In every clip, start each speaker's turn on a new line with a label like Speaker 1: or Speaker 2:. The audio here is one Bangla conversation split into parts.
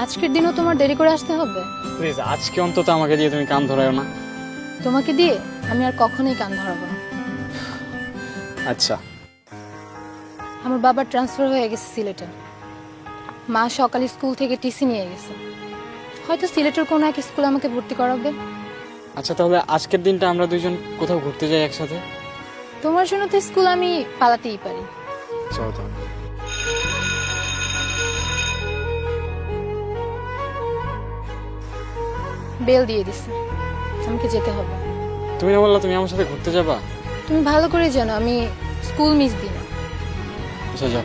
Speaker 1: আজকের দিনও তোমার দেরি করে আসতে হবে?
Speaker 2: প্লিজ আজকে অন্তত আমাকে দিয়ে তুমি কান ধরাও না।
Speaker 1: তোমাকে দিয়ে আমি আর কখনোই কান ধরাবো না।
Speaker 2: আচ্ছা।
Speaker 1: আমার বাবার ট্রান্সফার হয়ে গেছে সিলেটে। মা সকালে স্কুল থেকে টিসি নিয়ে গেছে, হয়তো সিলেটের কোনো এক স্কুলে আমাকে ভর্তি করাবে।
Speaker 2: আচ্ছা তাহলে আজকের দিনটা আমরা দুইজন কোথাও ঘুরতে যাই একসাথে।
Speaker 1: তোমার জন্য তো স্কুল আমি পালাতেই পারি।
Speaker 2: চলো তো।
Speaker 1: বেল দিয়ে দিছে, আমাকে যেতে হবে।
Speaker 2: তুমি না বললা তুমি আমার সাথে ঘুরতে যাবা?
Speaker 1: তুমি ভালো করে জানো আমি স্কুল মিস দিই না।
Speaker 2: আচ্ছা যাও।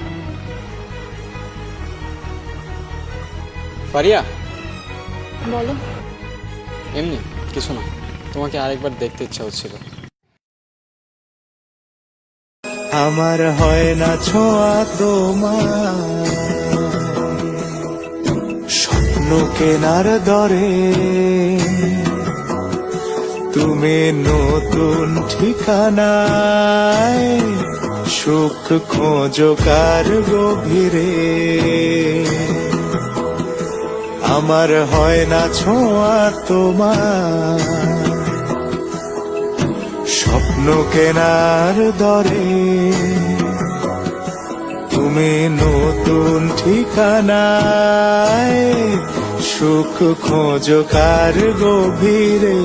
Speaker 2: ফারিয়া,
Speaker 1: বলো।
Speaker 2: এমনি কিছু না, তোমাকে আরেকবার দেখতে ইচ্ছা হচ্ছিল।
Speaker 3: আমার হয় না ছোঁয়া তোমার, স্বপ্ন কেনার দরে তুমি নতুন ঠিকানায় সুখ খোঁজো কার গভীরে। আমার হয় না ছোঁয়া তোমার, স্বপ্ন কেনার দরে তুমি নতুন ঠিকানায় সুখ খোঁজো কার গভীরে।